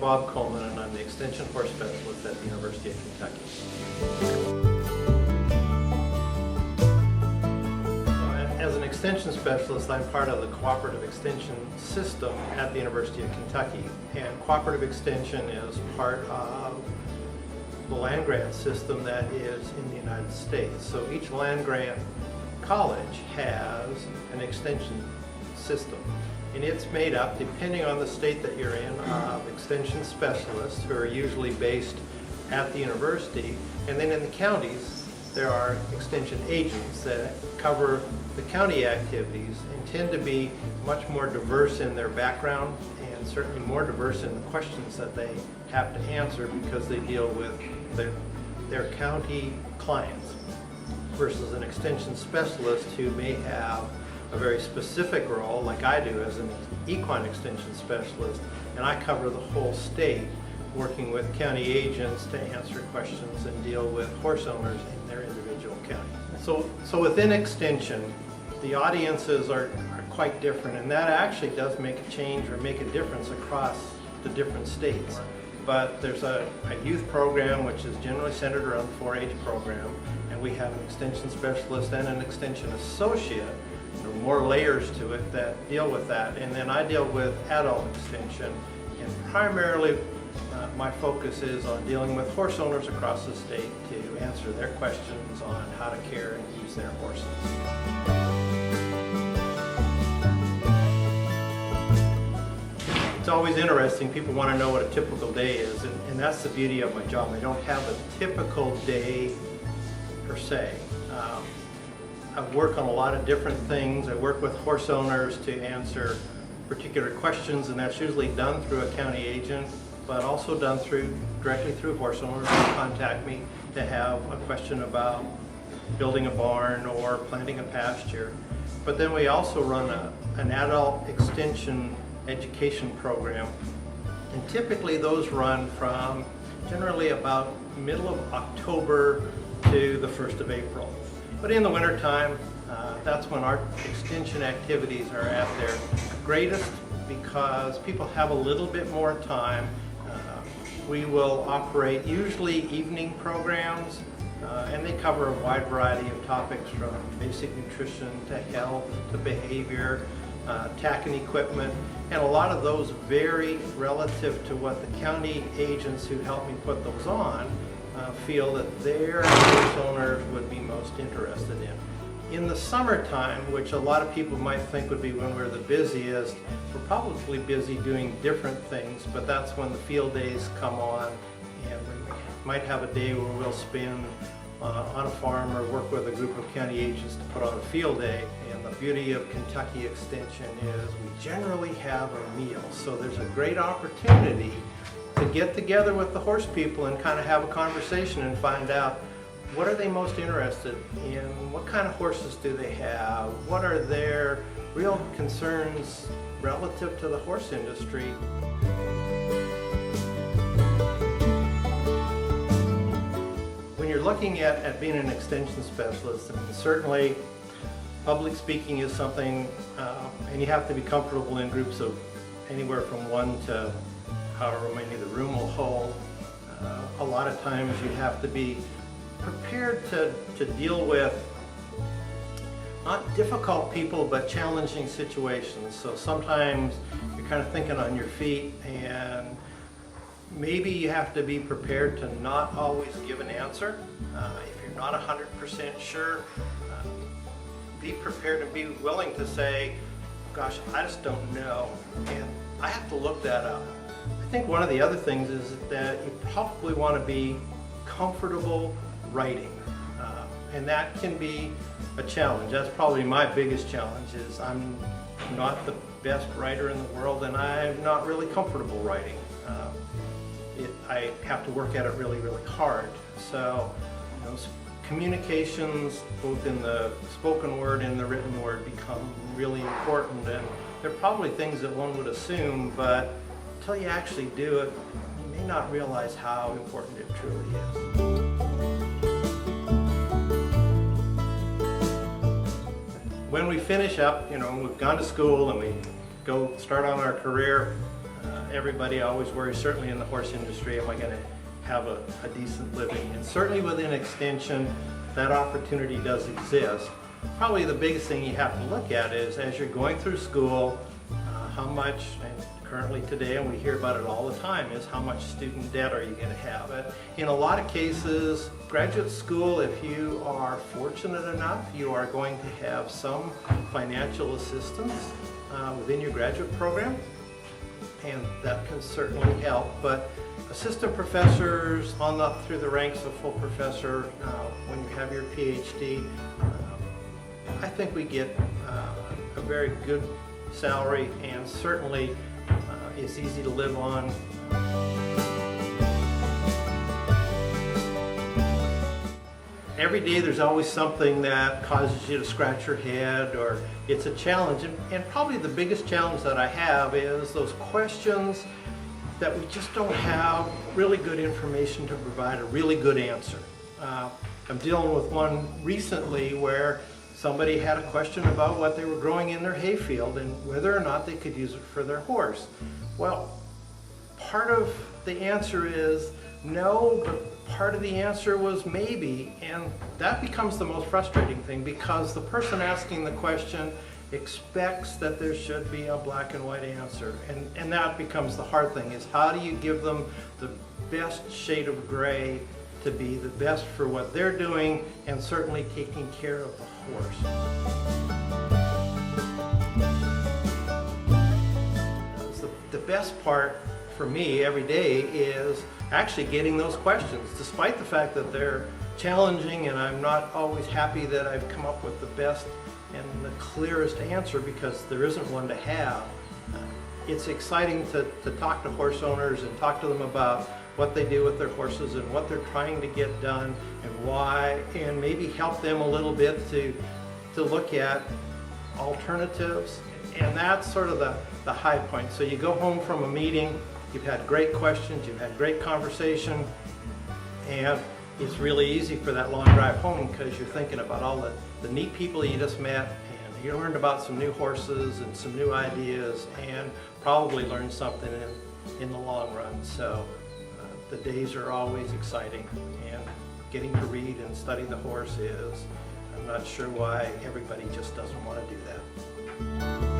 Bob Coleman, and I'm the Extension Horse Specialist at the University of Kentucky. As an Extension Specialist, I'm part of the Cooperative Extension system at the University of Kentucky, and Cooperative Extension is part of the land grant system that is in the United States. So each land grant college has an extension system, and it's made up, depending on the state that you're in, of extension specialists who are usually based at the university, and then in the counties there are extension agents that cover the county activities and tend to be much more diverse in their background and certainly more diverse in the questions that they have to answer because they deal with their county clients versus an extension specialist who may have a very specific role like I do as an equine extension specialist, and I cover the whole state working with county agents to answer questions and deal with horse owners in their individual county. So within extension, the audiences are quite different, and that actually does make a change or make a difference across the different states. But there's a youth program which is generally centered around the 4-H program, and we have an extension specialist and an extension associate. There are more layers to it that deal with that, and then I deal with adult extension, and primarily my focus is on dealing with horse owners across the state to answer their questions on how to care and use their horses. It's always interesting. People want to know what a typical day is, and that's the beauty of my job. I don't have a typical day per se. I work on a lot of different things. I work with horse owners to answer particular questions, and that's usually done through a county agent, but also done directly through horse owners who contact me to have a question about building a barn or planting a pasture. But then we also run an adult extension education program, and typically those run from generally about middle of October to the 1st of April. But in the wintertime, that's when our extension activities are at their greatest because people have a little bit more time. We will operate usually evening programs, and they cover a wide variety of topics from basic nutrition to health to behavior, tack and equipment, and a lot of those vary relative to what the county agents who help me put those on feel that their horse owners would be most interested in. In the summertime, which a lot of people might think would be when we're the busiest, we're probably busy doing different things, but that's when the field days come on, and we might have a day where we'll spend on a farm or work with a group of county agents to put on a field day. And the beauty of Kentucky Extension is we generally have a meal, so there's a great opportunity to get together with the horse people and kind of have a conversation and find out what are they most interested in, what kind of horses do they have, what are their real concerns relative to the horse industry. When you're looking at being an extension specialist, I mean, certainly public speaking is something, and you have to be comfortable in groups of anywhere from 1 to however many the room will hold. A lot of times you have to be prepared to deal with not difficult people but challenging situations. So sometimes you're kind of thinking on your feet, and maybe you have to be prepared to not always give an answer. If you're not 100% sure, be prepared and be willing to say, gosh, I just don't know, and I have to look that up. I think one of the other things is that you probably want to be comfortable writing, and that can be a challenge. That's probably my biggest challenge. Is I'm not the best writer in the world, and I'm not really comfortable writing. I have to work at it really, really hard. So, communications, both in the spoken word and the written word, become really important, and they're probably things that one would assume, but until you actually do it, you may not realize how important it truly is. When we finish up, we've gone to school and we go start on our career, Everybody always worries, certainly in the horse industry, am I going to have a decent living? And certainly within extension, that opportunity does exist. Probably the biggest thing you have to look at is, as you're going through school, how much, and currently today, and we hear about it all the time, is how much student debt are you going to have? In a lot of cases, graduate school, if you are fortunate enough, you are going to have some financial assistance within your graduate program, and that can certainly help. But assistant professors on up through the ranks of full professor, when you have your PhD, I think we get a very good salary, and certainly it's easy to live on. Every day there's always something that causes you to scratch your head, or it's a challenge, and probably the biggest challenge that I have is those questions that we just don't have really good information to provide a really good answer. I'm dealing with one recently where somebody had a question about what they were growing in their hayfield and whether or not they could use it for their horse. Well, part of the answer is no, but part of the answer was maybe, and that becomes the most frustrating thing, because the person asking the question expects that there should be a black and white answer, and that becomes the hard thing, is how do you give them the best shade of gray to be the best for what they're doing and certainly taking care of the horse. The best part for me every day is actually getting those questions, despite the fact that they're challenging and I'm not always happy that I've come up with the best and the clearest answer, because there isn't one to have. It's exciting to talk to horse owners and talk to them about what they do with their horses and what they're trying to get done and why, and maybe help them a little bit to look at alternatives. And that's sort of the high point. So you go home from a meeting, you've had great questions, you've had great conversation, and it's really easy for that long drive home because you're thinking about all the neat people you just met, and you learned about some new horses and some new ideas, and probably learned something in the long run. So the days are always exciting, and getting to read and study the horse is, I'm not sure why everybody just doesn't want to do that.